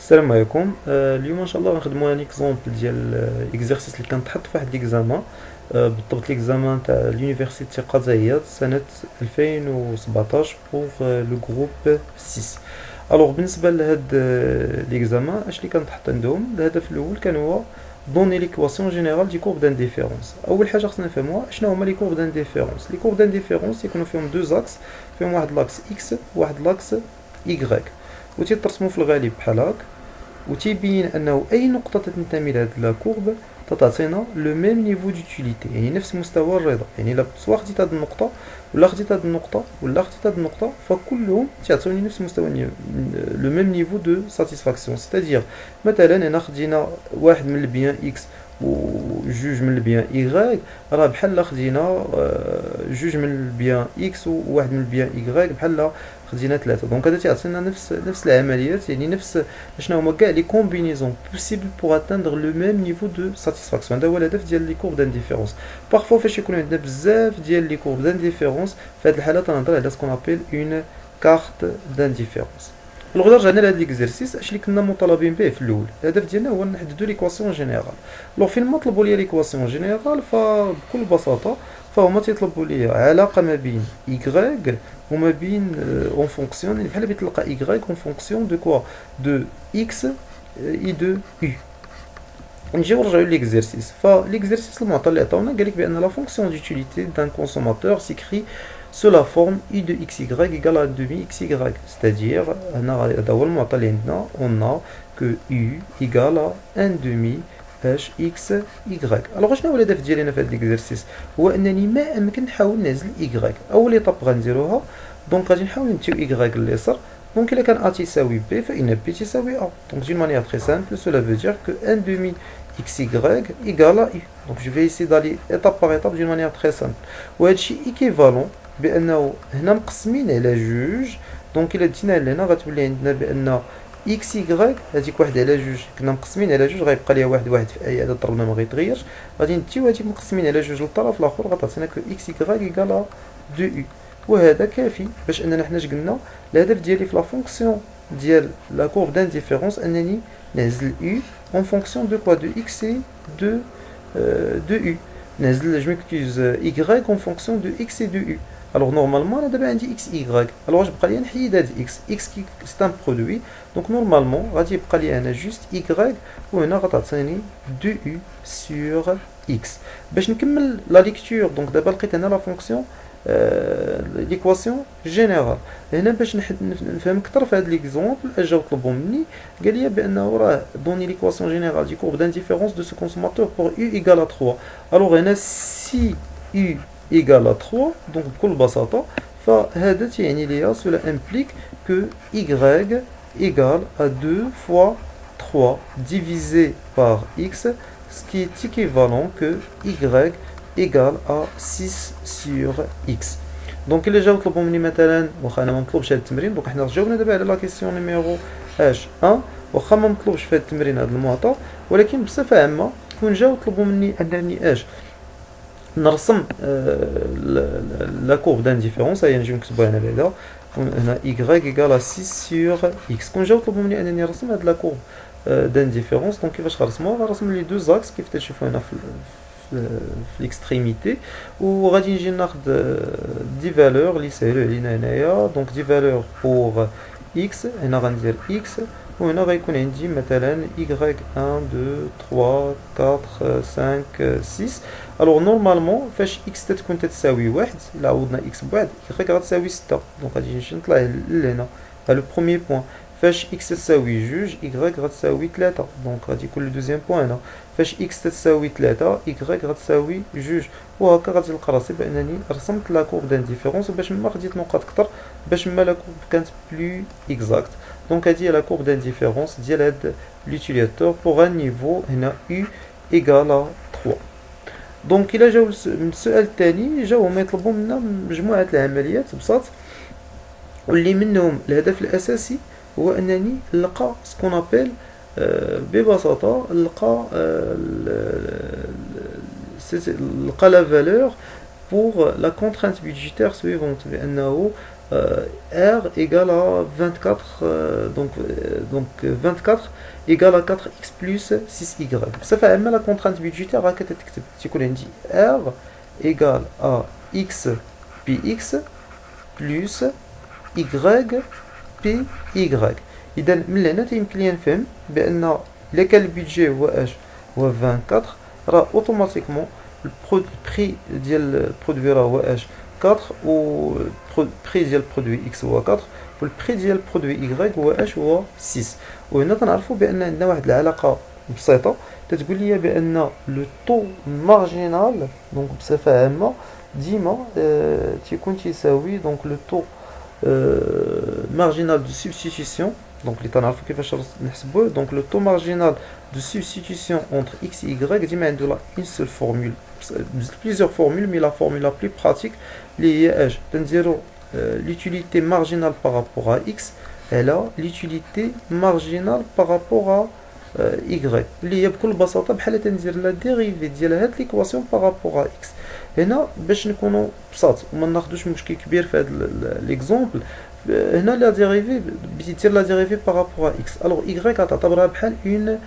السلام عليكم. اليوم ان شاء الله غنخدمو ان اكزومبل ديال اكزرسيس اللي كان تحط في واحد ليكزامان. بالضبط ليكزامان تاع لونيفرسيتي قزاية سنة 2017 بوغ لو جروب 6. الوغ بالنسبة لهاد ليكزامان اش اللي كان تحط عندهم الهدف الاول كان هو دوني ليكواسيون جينيرال دي كورب دانديفيرونس. اول حاجه خصنا نفهموها شنو هما لي كورب دانديفيرونس. لي كورب دانديفيرونس يكونوا فيهم دو زاكس، فيهم واحد لاكس اكس وواحد لاكس يغريك، وتيترسموا في الغالب بحال هاك، وتيبين انه اي نقطه تنتمي لهاد لا كورب تعطينا لو ميم نيفو دوتيليتي، يعني نفس مستوى الرضا. يعني الا سواء خديت هاد النقطه ولا خديت هاد النقطه ولا خديت هاد النقطه فكلهم تعطوني نفس مستوى لو ميم نيفو دو ساتيسفاكسيون. ستادير مثلا انا خدينا واحد من البيان اكس وجوج من البيان ايغريك، راه بحال خدينا جوج من البيان اكس وواحد من البيان ايغريك بحال خدينا ثلاثة. دونك هذا تيعطينا نفس العمليات، يعني نفس شنو هما كاع لي كومبينيزون بوسيبل بوغ اتاندر لو ميم نيفو دو ساتيسفاكسيون. هذا هو الهدف ديال لي كورب دانديفيرونس. بارفوا فاش يكون عندنا بزاف ديال لي كورب دانديفيرونس في هذه الحالة تنهضر على سكون ابيل اون كارت دانديفيرونس. الغدا رجعنا لهاد ليكزرسيس. اش اللي كنا مطالبين به في الاول؟ الهدف ديالنا هو نحددو ليكواسيون جينيرال. لو فين ما طلبوا لي ليكواسيون جينيرال فبكل بساطه فهما تيطلبوا لي علاقه ما بين y وما بين اون فونكسيون، يعني بحال بتلقى y اون فونكسيون دو كوا دو x اي دو u. نجيو نرجعو ليكزرسيس. فليكزرسيس المعطى اللي عطاونا قال لك بان لا فونكسيون ديوتيليتي دان كونسوماتور سيكري sous la forme i de xy égale à demi xy. C'est-à-dire, هذا هو المعطى اللي عندنا، on a que u égale à 1 demi hx y. الوغ شنو هو الهدف ديالي انا في هذا ليكزرسيس؟ هو انني ما امكن نحاول نعزل y. اول ايطاب غنديروها دونك غادي نحاول نمتيو y لليسار. دونك الا كان a تساوي b فان b تساوي a. دونك d'une manière très simple cela veut dire que 1 demi xy égale à u. Donc je vais essayer d'aller étape par étape d'une manière très simple. وهذا الشيء équivalent بانه هنا مقسمين على جوج. دونك الا دينا لهنا غتولي عندنا بان اكس يغريك هذيك واحد على جوج كنا مقسمين على جوج غيبقى ليها واحد في اي عدد ضربنا ما غيتغيرش. غادي نديو هذيك مقسمين على جوج للطرف الاخر غتعطينا كو اكس يغريك ايكالا دو يو. وهذا كافي باش اننا حنا قلنا الهدف ديالي في لا فونكسيون ديال لا كورب دانديفيرونس انني نعزل يو اون فونكسيون دو كوا دو اكس اي دو يو. نعزل جو ميكتيز y en fonction de x et de u. Alors normalement انا دابا عندي x y. alors واش بقى لي نحيد هاد x كي سي ان برودوي. دونك نورمالمون غادي يبقى لي انا جوست y وهنا غتعطيني 2 u sur x. باش نكمل لا ليكتور دونك دابا لقيت هنا لا فونكسيون ليكواسيون جينيرال. هنا باش نفهم اكثر في هذا ليكزومبل اجاو طلبوا مني قال لي بانه راه دوني ليكواسيون جينيرال دي كورب دانديفيرونس دو سو كونسوماتور بور u égale à 3. الوغ هنا سي u égale à 3 دونك بكل بساطه فهذا تيعني ليا cela implique que y égale à 2 fois 3 divisé par x, ce qui est équivalent que y égale à 6 sur x. دونك الا جاو طلبوا مني مثلا واخا انا ما مطلوبش هذا التمرين، دونك حنا جاوبنا دابا على لا كيسيون نيميرو اش 1 واخا ما مطلوبش في هذا التمرين هذا المعطى، ولكن بصفه عامه كون جاو طلبوا مني انني اش نرسم لا كورب دانديفيرونس. هيا نجيو نكتبوها هنا بعدا هنا y égale à 6 sur x. كون جاو طلبوا مني انني نرسم هاد لا كورب دانديفيرونس دونك كيفاش غنرسموها؟ غنرسم لي دو زاكس كيف تشوفوا هنا في ليكستريميتي، وغادي نجي ناخد دي فالور اللي سهلوا علينا هنايا. دونك دي فالور بور x هنا غندير x وهنا غيكون عندي مثلا y 1 2 3 4 5 6. الوغ نورمالمون فاش x تتكون تساوي واحد الا عوضنا x بواحد y غتساوي 6. دونك غادي نمشي نطلع لهنا ها لو بروميير بوين. فاش x تساوي جوج y غتساوي 3. دونك غادي يكون لو دوزيام بوين هنا فاش x تساوي 3 y غتساوي جوج. وهكا غادي نلقى راسي بانني رسمت لا كورب دانديفيرونس باش ما خديت نقاط كتر باش ما لا كورب كانت بلو اكزاكت. دونك هادي هي لا كورب دانديفيرونس ديال هاد لوتيليزاتور بوغ ان نيفو هنا u égale à 3. دونك الا جاو السؤال الثاني جاو هما يطلبوا منا مجموعه العمليات بساط، واللي منهم الهدف الاساسي هو انني نلقى سكون ابيل ببساطه نلقى لا فالور pour la contrainte budgétaire suivante بأنه R égale à 24, donc 24 égale à 4x plus 6y. Ça fait la contrainte budgétaire tu dit R égale à x px plus y بي y. إذا من هنا يمكن لي نفهم بأن إلا كان البيدجي هو اش هو 24 راه اوتوماتيكمون البري ديال البرودوي راه هو اش 4 و البري ديال البرودوي اكس هو 4 والبري ديال البرودوي y هو اش هو 6. وهنا تنعرفوا بأن عندنا واحد العلاقة بسيطة تتقول لي بأن لو طو مارجينال دونك بصفة عامة ديما تيكون تيساوي دونك لو طو marginal de substitution, donc les تنعرفوا كيفاش نحسبوه. donc le taux marginal de substitution entre x et y ديما عندو une seule formule, plusieurs formules mais la formule la plus pratique اللي هي اش تنديرو l'utilité marginale par rapport à x elle a l'utilité marginale par rapport à y اللي هي بكل بساطه بحال تندير لا ديريفي ديال هاد ليكواسيون par rapport à x. هنا باش نكونوا بساط وما ناخذوش مشكل كبير في هذا ليكزومبل هنا لا ديريفي بتدير لا ديريفي بارابور ا اكس الوغ y غتعتبرها بحال اون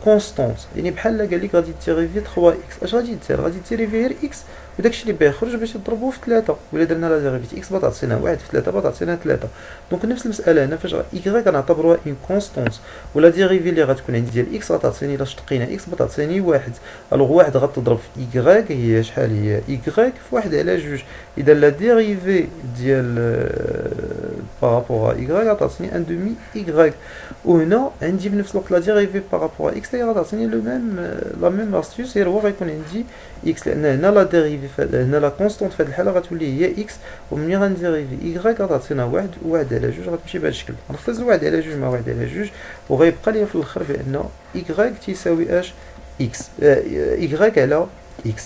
كونستانت يعني بحال قال لك غادي ديريفي 3 اكس اش غادي دير غادي ديريفي غير اكس وداكشي اللي بيخرج باش تضربوه في 3 ولا درنا لا ديريفي اكس غتعطينا 1 في 3 غتعطينا 3. دونك نفس المساله هنا فاش y غنعتبروها اون كونستانت ولا ديريفي اللي غتكون عندي ديال اكس غتعطيني الا شقينا اكس غتعطيني 1 الوغ 1 غتضرب في y هي شحال هي y في 1 على 2. اذا لا ديريفي ديال بارابور ا y غتعطيني ان دومي y وهنا عندي بنفس الوقت لا ديريفي بارابور ا اكس اللي غتعطيني لو ميم لا ميم استيوس غير هو غيكون عندي اكس لان هنا لا ديريفي هنا لا كونستانت في هذه الحاله غتولي هي اكس وملي غنديريفي y غتعطينا 1 1 على 2 غتمشي بهذا الشكل غنختزل 1 على 2 مع 1 على 2 وغيبقى لي في الاخر بان y تساوي اش x y على x.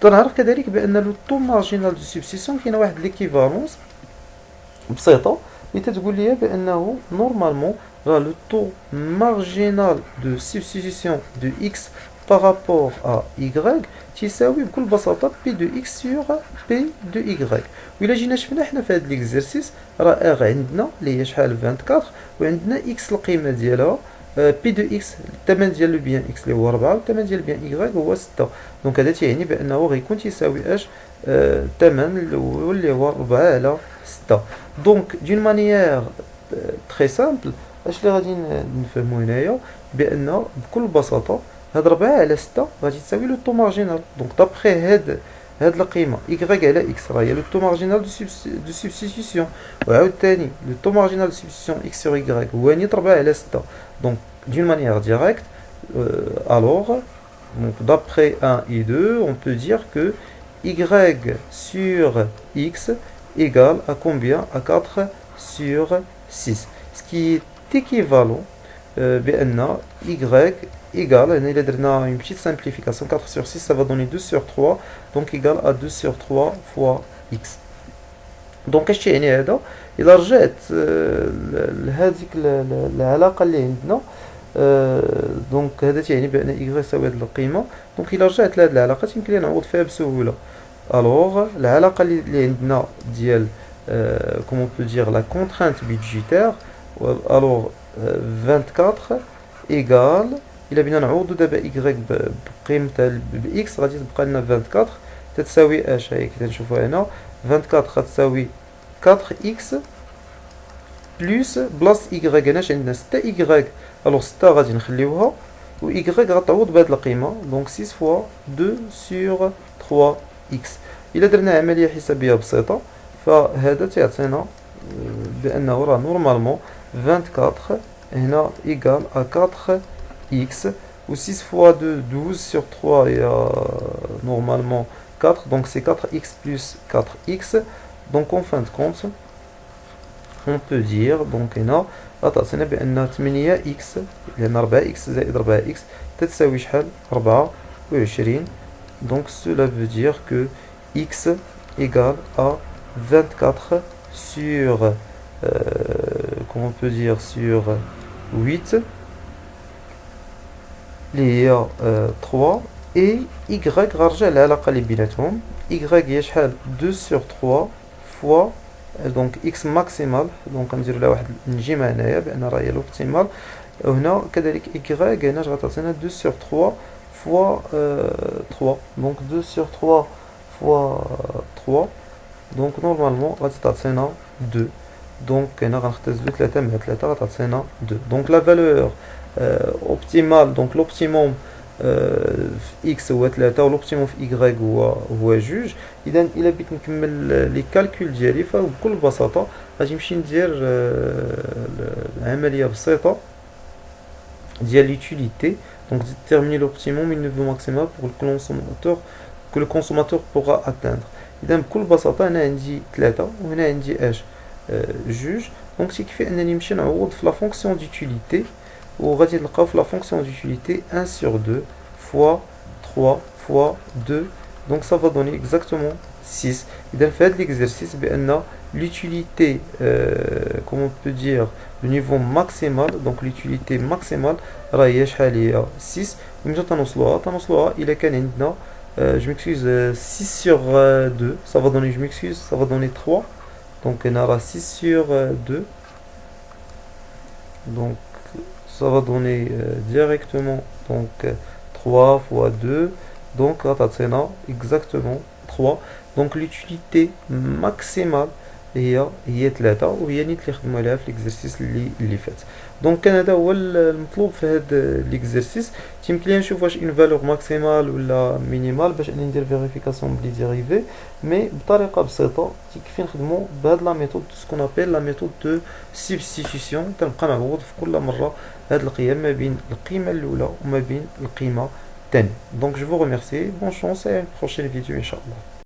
تنعرف كذلك بان لو طو مارجينال دو سبستيسيون كاينه واحد ليكيفالونس بسيطه اللي تتقول لي بانه نورمالمون راه لو طو مارجينال دو سبستيسيون دو x par rapport à y تساوي بكل بساطه بي دو x سور بي دو y. وإلا جينا شفنا حنا في هذا ليكزرسيس راه r عندنا اللي هي شحال 24 وعندنا x القيمه ديالها بي دو اكس الثمن ديال لو بيان اكس اللي هو 4 والثمن ديال بيان y هو 6. دونك هذا تيعني بانه غيكون تيساوي اش الثمن الاول اللي هو 4 على 6. دونك دون مانيير تري سامبل اش اللي غادي نفهمو هنايا بان بكل بساطه هاد 4 على 6 غادي تساوي لو طو مارجينال. دونك دابخي هاد القيمه y على x راه هي لو طو مارجينال دو سبستيسيون وعاود ثاني لو طو مارجينال دو سبستيسيون x sur y هو نيت 4 على 6. دونك d'une manière directe alors donc d'après 1 et 2 on peut dire que y sur x égale à combien à 4 sur 6 ce qui est équivalent بأن y égale il a une petite simplification 4 sur 6 ça va donner 2 sur 3 donc égale à 2 sur 3 fois x. دونك اش يعني هذا الا رجعت لهذيك العلاقه اللي عندنا دونك هذا تعني بان y يساوي هذه القيمه. دونك الا رجعت لهذه العلاقه يمكن لي نعوض فيها بسهوله. الوغ العلاقه اللي عندنا ديال كومون بو دير لا كونترانت بيدجيتير الوغ 24 ايغال الا بغينا نعوضوا دابا y بقيمتها باكس غادي تبقى لنا 24 تتساوي اش هي كي تنشوفوا هنا 24 غتساوي 4x بلس بلاص y هناش عندنا 6 y الوغ 6 غادي نخليوها و y غتعوض بهاد القيمه دونك 6 فوا 2 سور 3x. الا درنا عمليه حسابيه بسيطه فهذا تيعطينا بانه راه نورمالمون 24 هنا ايغال ا 4x و 6 فوا 2 12 sur 3 هي normalement 4 donc c'est 4x plus 4x. donc en fin de compte on peut dire donc هنا غتعطينا بان 8x لان 4x زائد 4x تتساوي شحال 24. donc cela veut dire que x égale à 24 sur comment on peut dire sur 8 اللي هي 3 et y غنرجع للعلاقه اللي بيناتهم y هي شحال 2 sur 3 fois دونك اكس ماكسيمال، دونك غنديرو لها واحد نجيمة هنايا بان راه هي لوبتيمال. وهنا كذلك إكغيك هنا غتعطينا 2 sur 3 fois 3، دونك 2 sur 3 fois 3، دونك نورمالمون غادي تعطينا 2. دونك هنا غنختزلو 3 مع 3 غتعطينا 2. دونك لا فالور اوبتيمال، دونك لوبتيموم في اكس هو 3 ولوبتيموم في إكغيك هو جوج. اذا الا بغيت نكمل لي كالكول ديالي فبكل بساطة غادي نمشي ندير عملية بسيطة ديال l'utilité. Donc déterminer l'optimum et le niveau maximal pour que le consommateur pourra atteindre. إذا بكل بساطة أنا عندي 3 وهنا عندي اش جوج. دونك شي كيفي أنني نمشي نعوض في لا فونكسيون ديوتيليتي، وغادي نلقاو في لا فونكسيون ديوتيليتي 1 sur 2 fois 3 fois 2. Donc ça va donner exactement 6. إذا في هذا l'exercice بأن l'utilité, comment on peut dire, le niveau maximal, donc l'utilité maximale راهي شحال هي 6. ومتى تنوصلوها إلا كان عندنا je m'excuse 6 sur 2 ça va donner, je m'excuse, ça va donner 3. donc on aura 6 sur 2, donc ça va donner directement donc 3 fois 2, donc غتعطينا exactement 3. donc l'utilité maximale هي 3، وهي نيت اللي خدموا عليها في ليكزرسيس اللي فات. دونك كان هذا هو المطلوب في هذا ليكزرسيس. تيمكن لي نشوف واش اون فالور ماكسيمال ولا مينيمال باش اني ندير فيريفيكاسيون بلي ديريفي، مي بطريقه بسيطه تيكفي نخدموا بهاد لا ميثود سكون ابل لا ميثود دو سبستيتيوشن. تنبقى نعوض في كل مره هاد القيم ما بين القيمه الاولى وما بين القيمه الثانيه. دونك جو فو ريميرسي، بون شونس اي بروشين فيديو ان شاء الله.